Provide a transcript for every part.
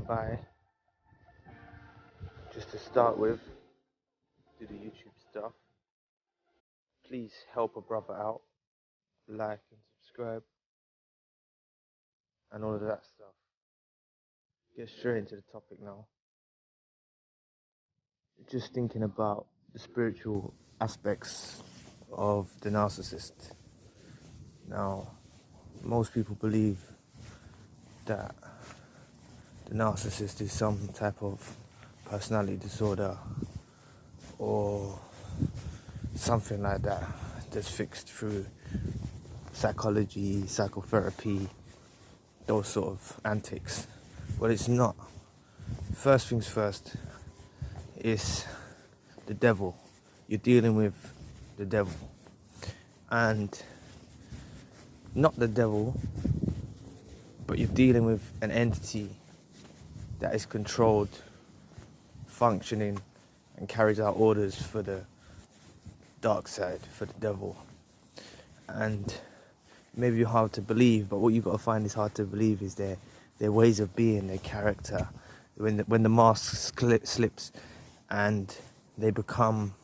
by, just to start with, do the YouTube stuff. Please help a brother out, like and subscribe, and all of that stuff. Get straight into the topic now. Just thinking about the spiritual aspects of the narcissist. Now, most people believe that the narcissist is some type of personality disorder or something like that that's fixed through psychology, psychotherapy, those sort of antics. But it's not. First things first is the devil. You're dealing with the devil. And not the devil, but you're dealing with an entity that is controlled, functioning, and carries out orders for the dark side, for the devil. And maybe you're hard to believe, but what you've got to find is hard to believe is their ways of being, their character. When the mask slips and they become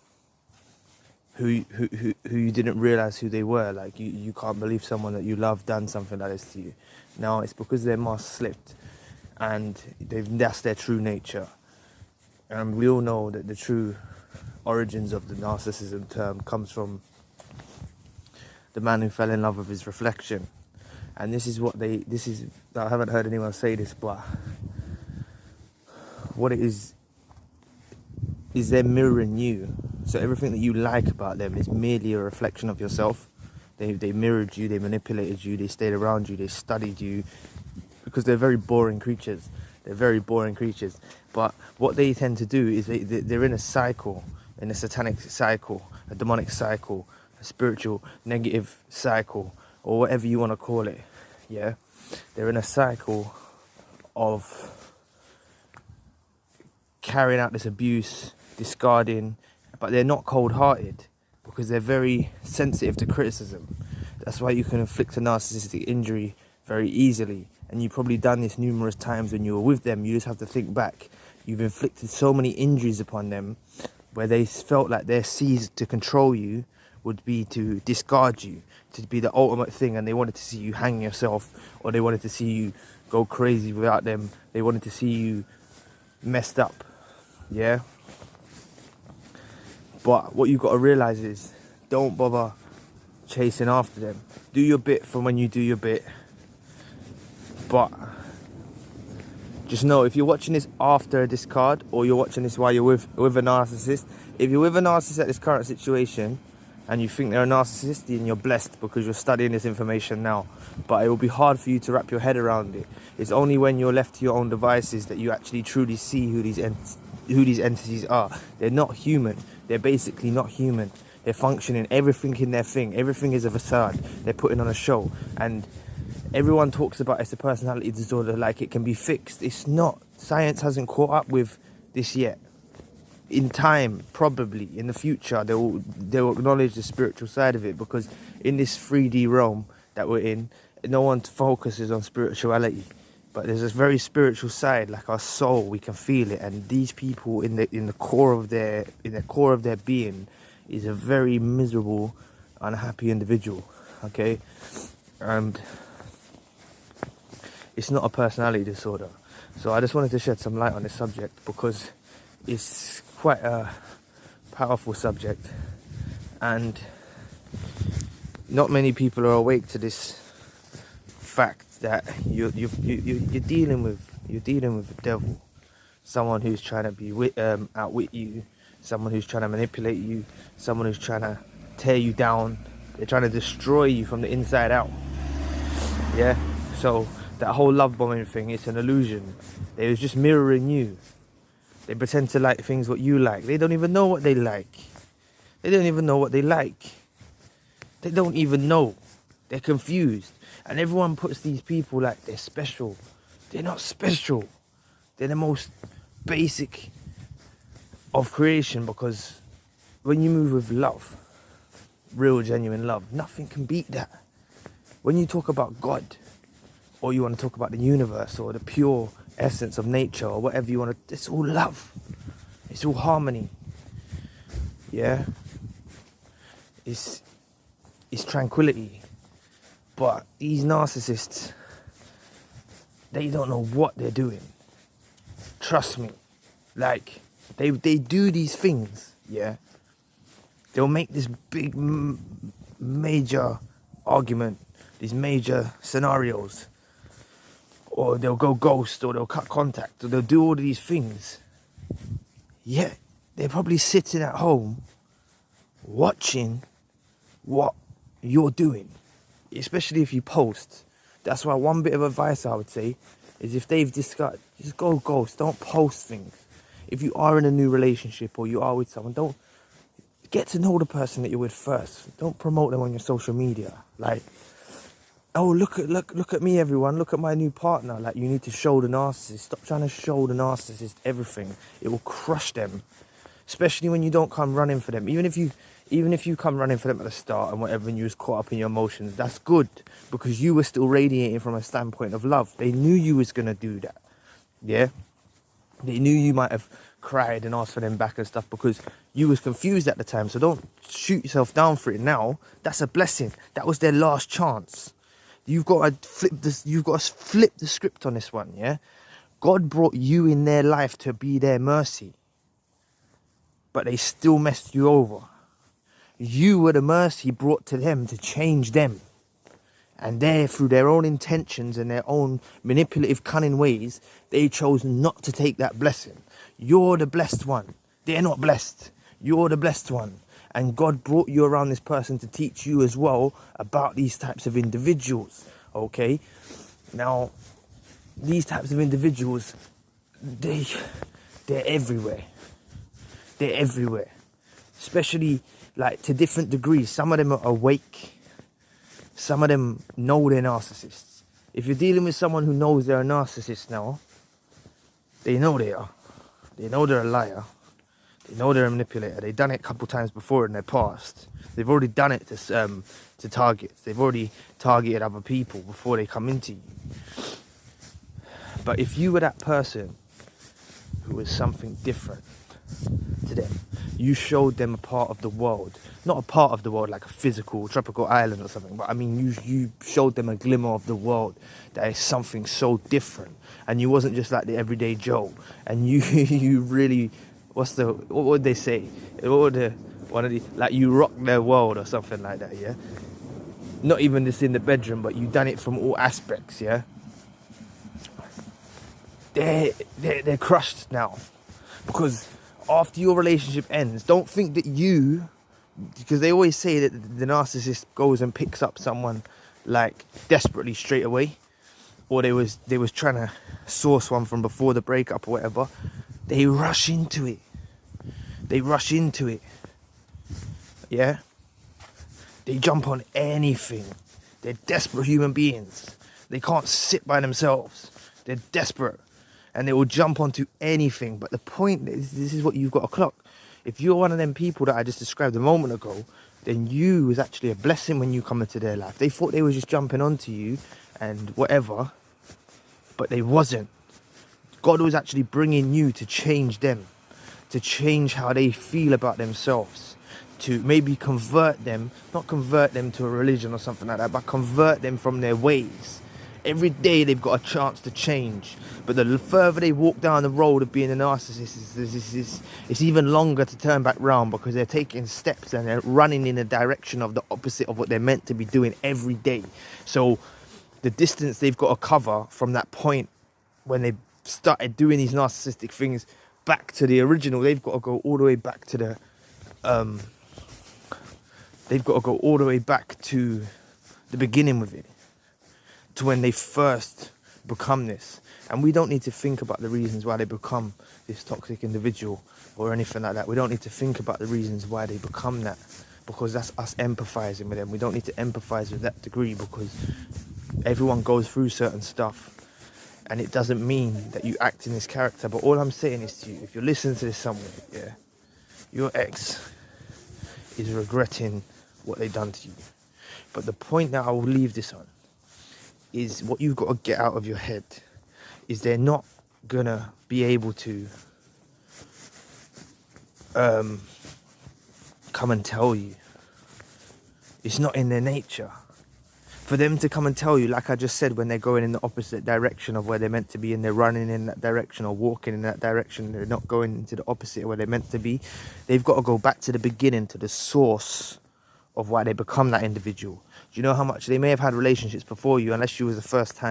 who you didn't realize who they were. Like you can't believe someone that you love done something like this to you. Now it's because their mask slipped and that's their true nature. And we all know that the true origins of the narcissism term comes from the man who fell in love with his reflection. And I haven't heard anyone say this, but what it is they're mirroring you. So everything that you like about them is merely a reflection of yourself. They mirrored you, they manipulated you, they stayed around you, they studied you, because they're very boring creatures. But what they tend to do is they're in a cycle, in a satanic cycle, a demonic cycle, a spiritual negative cycle, or whatever you want to call it. Yeah, they're in a cycle of carrying out this abuse, discarding, but they're not cold-hearted because they're very sensitive to criticism. That's why you can inflict a narcissistic injury very easily. And you've probably done this numerous times when you were with them. You just have to think back. You've inflicted so many injuries upon them where they felt like their seize to control you would be to discard you, to be the ultimate thing, and they wanted to see you hang yourself, or they wanted to see you go crazy without them. They wanted to see you messed up. Yeah? But what you've got to realise is, don't bother chasing after them. Do your bit from when you do your bit. But just know, if you're watching this after a discard, or you're watching this while you're with a narcissist, if you're with a narcissist at this current situation, and you think they're a narcissist, then you're blessed because you're studying this information now. But it will be hard for you to wrap your head around it. It's only when you're left to your own devices that you actually truly see who these entities are. They're not human. They're basically not human. They're functioning, everything in their thing. Everything is a facade. They're putting on a show. And everyone talks about it's a personality disorder like it can be fixed. It's not. Science hasn't caught up with this yet. In time, probably, in the future, they'll acknowledge the spiritual side of it, because in this 3D realm that we're in, no one focuses on spirituality. But there's this very spiritual side, like our soul, we can feel it. And these people in the core of their being is a very miserable, unhappy individual. Okay? And it's not a personality disorder. So I just wanted to shed some light on this subject because it's quite a powerful subject, and not many people are awake to this fact that you're dealing with the devil, someone who's trying to outwit you, someone who's trying to manipulate you, someone who's trying to tear you down. They're trying to destroy you from the inside out. Yeah, so that whole love bombing thing, it's an illusion. They was just mirroring you. They pretend to like things what you like. They don't even know what they like. They don't even know what they like. They don't even know. They're confused. And everyone puts these people like they're special. They're not special. They're the most basic of creation, because when you move with love, real genuine love, nothing can beat that. When you talk about God, or you want to talk about the universe or the pure essence of nature or whatever you want to. It's all love. It's all harmony. Yeah. It's tranquility. But these narcissists, they don't know what they're doing. Trust me. Like, they do these things, yeah. They'll make this big, major argument, these major scenarios. Or they'll go ghost, or they'll cut contact, or they'll do all of these things. Yet, they're probably sitting at home, watching what you're doing. Especially if you post. That's why one bit of advice I would say is if they've discussed, just go ghost, don't post things. If you are in a new relationship or you are with someone, don't get to know the person that you're with first. Don't promote them on your social media. Like, oh, look at me, everyone. Look at my new partner. Like, you need to show the narcissist. Stop trying to show the narcissist everything. It will crush them. Especially when you don't come running for them. Even if you come running for them at the start and whatever, and you was caught up in your emotions, that's good. Because you were still radiating from a standpoint of love. They knew you was going to do that. Yeah? They knew you might have cried and asked for them back and stuff because you was confused at the time. So don't shoot yourself down for it now. That's a blessing. That was their last chance. You've got to flip this. You've got to flip the script on this one. Yeah, God brought you in their life to be their mercy, but they still messed you over. You were the mercy brought to them to change them, and they, through their own intentions and their own manipulative, cunning ways, they chose not to take that blessing. You're the blessed one. They're not blessed. You're the blessed one. And God brought you around this person to teach you as well about these types of individuals, okay? Now, these types of individuals, they're everywhere. They're everywhere. Especially, like, to different degrees. Some of them are awake. Some of them know they're narcissists. If you're dealing with someone who knows they're a narcissist now, they know they are. They know they're a liar. They know they're a manipulator. They've done it a couple times before in their past. They've already done it to targets. They've already targeted other people before they come into you. But if you were that person who was something different to them, you showed them a part of the world. Not a part of the world like a physical tropical island or something, but I mean you showed them a glimmer of the world that is something so different. And you wasn't just like the everyday Joe. And you really... what would they say? Like you rocked their world or something like that, yeah? Not even just in the bedroom, but you done it from all aspects, yeah? They're crushed now. Because after your relationship ends, don't think that you... because they always say that the narcissist goes and picks up someone like desperately straight away. Or they was trying to source one from before the breakup or whatever. They rush into it. They rush into it. Yeah? They jump on anything. They're desperate human beings. They can't sit by themselves. They're desperate. And they will jump onto anything. But the point is, this is what you've got to clock. If you're one of them people that I just described a moment ago, then you was actually a blessing when you come into their life. They thought they were just jumping onto you and whatever. But they wasn't. God was actually bringing you to change them, to change how they feel about themselves, to maybe convert them, not convert them to a religion or something like that, but convert them from their ways. Every day they've got a chance to change, but the further they walk down the road of being a narcissist, it's even longer to turn back round because they're taking steps and they're running in the direction of the opposite of what they're meant to be doing every day. So the distance they've got to cover from that point when they started doing these narcissistic things back to the original, they've got to go all the way back to the beginning with it, to when they first become this. And we don't need to think about the reasons why they become this toxic individual or anything like that. We don't need to think about the reasons why they become that, because that's us empathizing with them. We don't need to empathize with that degree because everyone goes through certain stuff. And it doesn't mean that you act in this character. But all I'm saying is to you, if you're listening to this somewhere, yeah, your ex is regretting what they've done to you. But the point that I will leave this on is what you've got to get out of your head is they're not gonna be able to come and tell you. It's not in their nature. For them to come and tell you, like I just said, when they're going in the opposite direction of where they're meant to be and they're running in that direction or walking in that direction, they're not going into the opposite of where they're meant to be, they've got to go back to the beginning, to the source of why they become that individual. Do you know how much they may have had relationships before you, unless you was the first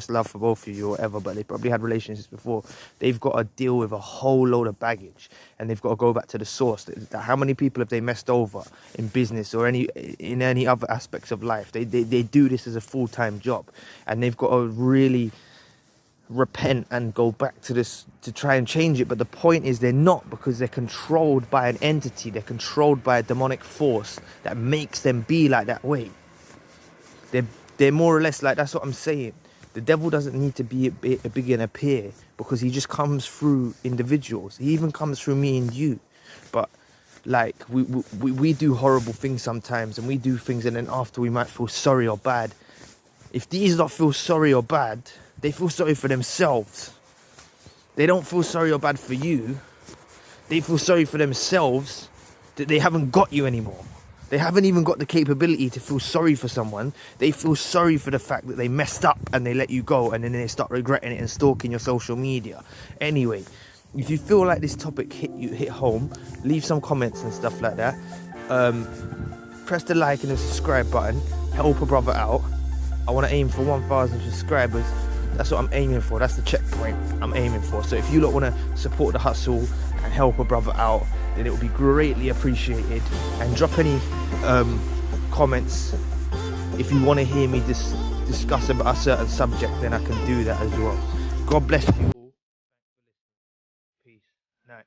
love for both of you or whatever, but they probably had relationships before. They've got to deal with a whole load of baggage, and they've got to go back to the source. How many people have they messed over in business or in any other aspects of life? They do this as a full-time job, and they've got to really repent and go back to this to try and change it. But the point is, they're not, because they're controlled by an entity. They're controlled by a demonic force that makes them be like that way. They're more or less like, that's what I'm saying. The devil doesn't need to be a big and appear, because he just comes through individuals. He even comes through me and you. But like we do horrible things sometimes, and we do things, and then after we might feel sorry or bad. If these not feel sorry or bad, they feel sorry for themselves. They don't feel sorry or bad for you. They feel sorry for themselves that they haven't got you anymore. They haven't even got the capability to feel sorry for someone. They feel sorry for the fact that they messed up and they let you go, and then they start regretting it and stalking your social media. Anyway, if you feel like this topic hit home, leave some comments and stuff like that. Press the like and the subscribe button. Help a brother out. I want to aim for 1,000 subscribers. That's what I'm aiming for. That's the checkpoint I'm aiming for. So if you lot want to support the hustle and help a brother out, then it will be greatly appreciated. And drop any comments if you want to hear me discuss about a certain subject, then I can do that as well. God bless you all. Peace. Night.